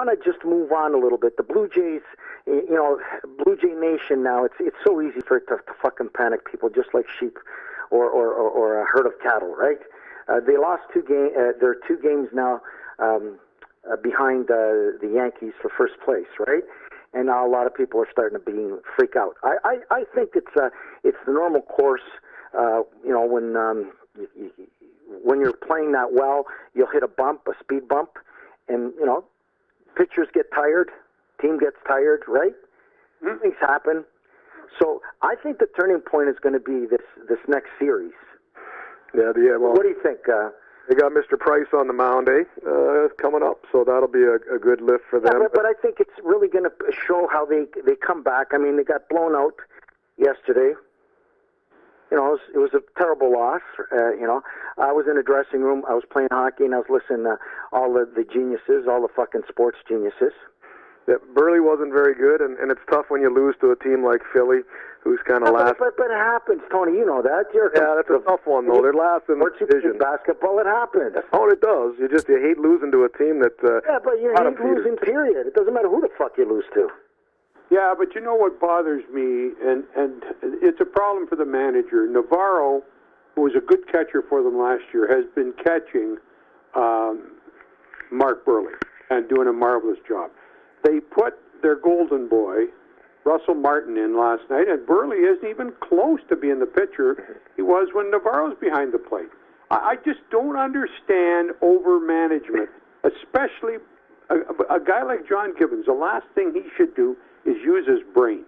want to just move on a little bit. The Blue Jays, Blue Jay Nation now, it's so easy for it to fucking panic people just like sheep or a herd of cattle, right? They lost they're 2 games now behind the Yankees for first place, right? And now a lot of people are starting to freak out. I think it's the normal course. When you're playing that well, you'll hit a speed bump, and pitchers get tired, team gets tired, right? Things happen. So I think the turning point is going to be this next series. Yeah. Well, what do you think? They got Mr. Price on the mound, coming up, so that'll be a good lift for them. Yeah, but I think it's really going to show how they come back. I mean, they got blown out yesterday. It was a terrible loss. I was in a dressing room. I was playing hockey, and I was listening to all the geniuses, all the fucking sports geniuses. Yeah, Burley wasn't very good, and it's tough when you lose to a team like Philly, who's kind of last. But it happens, Tony. You know that. That's a tough one, though. They're last in the division. Basketball, it happens. Oh, it does. You hate losing to a team that. Yeah, but you hate losing. Period. It doesn't matter who the fuck you lose to. Yeah, but you know what bothers me, and it's a problem for the manager. Navarro, who was a good catcher for them last year, has been catching Mark Burley and doing a marvelous job. They put their golden boy, Russell Martin, in last night, and Burley isn't even close to being the pitcher he was when Navarro's behind the plate. I just don't understand over-management, especially a guy like John Gibbons. The last thing he should do is use his brain.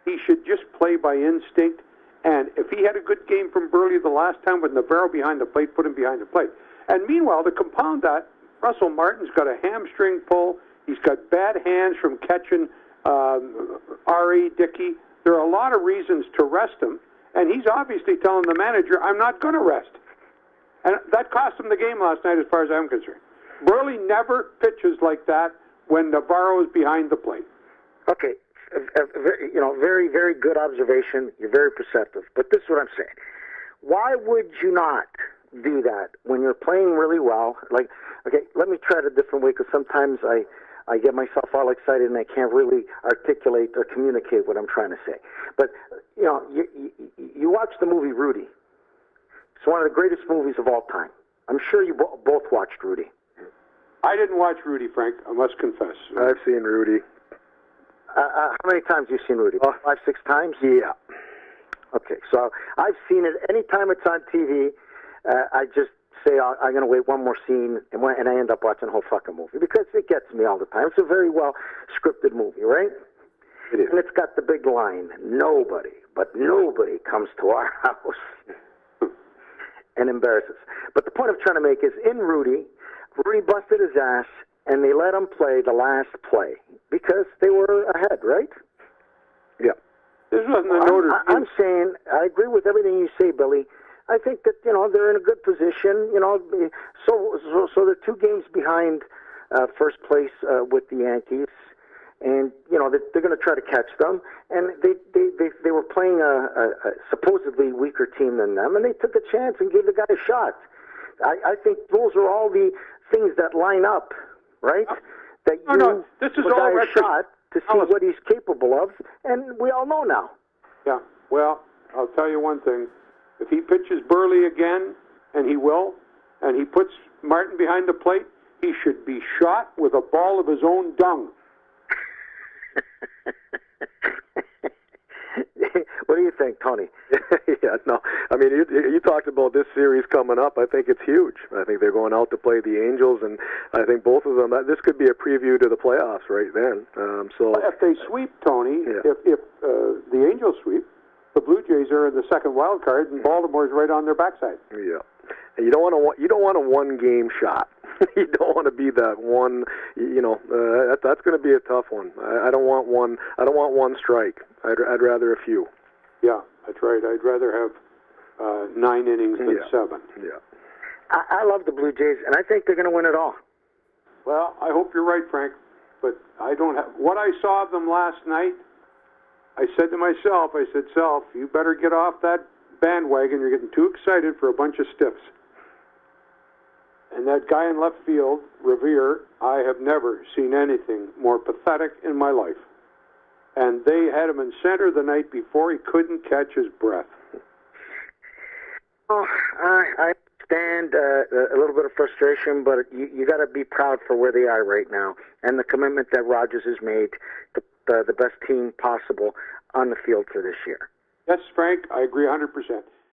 He should just play by instinct, and if he had a good game from Burley the last time with Navarro behind the plate, put him behind the plate. And meanwhile, to compound that, Russell Martin's got a hamstring pull. He's got bad hands from catching R.A. Dickey. There are a lot of reasons to rest him, and he's obviously telling the manager, I'm not going to rest. And that cost him the game last night as far as I'm concerned. Burley never pitches like that when Navarro is behind the plate. Okay, very, very good observation. You're very perceptive. But this is what I'm saying. Why would you not do that when you're playing really well? Like, okay, let me try it a different way, because sometimes I get myself all excited and I can't really articulate or communicate what I'm trying to say. But, you watch the movie Rudy. It's one of the greatest movies of all time. I'm sure you both watched Rudy. I didn't watch Rudy, Frank, I must confess. I've seen Rudy. How many times have you seen Rudy? 5, 6 times? Yeah. Okay, so I've seen it. Anytime it's on TV, I just say I'm going to wait one more scene, and I end up watching the whole fucking movie because it gets me all the time. It's a very well scripted movie, right? It is. And it's got the big line, nobody comes to our house and embarrasses. But the point I'm trying to make is, in Rudy busted his ass, and they let him play the last play because they were ahead, right? Yeah. This wasn't a Notre Dame. I'm saying, I agree with everything you say, Billy. I think that, they're in a good position, so they're 2 games behind first place with the Yankees, and, they're going to try to catch them, and they were playing a supposedly weaker team than them, and they took a chance and gave the guy a shot. I think those are all the things that line up, right? That you this is give a all guy a shot to see what he's capable of, and we all know now. Yeah, well, I'll tell you one thing. If he pitches Burley again, and he will, and he puts Martin behind the plate, he should be shot with a ball of his own dung. What do you think, Tony? Yeah, no. I mean, you talked about this series coming up. I think it's huge. I think they're going out to play the Angels, and I think both of them, this could be a preview to the playoffs right then. So if they sweep, Tony, if the Angels sweep, the Blue Jays are in the second wild card, and Baltimore's right on their backside. Yeah, and you don't want a one-game shot. You don't want to be that one. That's going to be a tough one. I don't want one. I don't want one strike. I'd rather a few. Yeah, that's right. I'd rather have 9 innings than 7. Yeah. I love the Blue Jays, and I think they're going to win it all. Well, I hope you're right, Frank. But I don't have what I saw of them last night. I said to myself, Self, you better get off that bandwagon. You're getting too excited for a bunch of stiffs. And that guy in left field, Revere, I have never seen anything more pathetic in my life. And they had him in center the night before. He couldn't catch his breath. Oh, I understand a little bit of frustration, but you got to be proud for where they are right now and the commitment that Rogers has made to the best team possible on the field for this year. Yes, Frank, I agree 100%.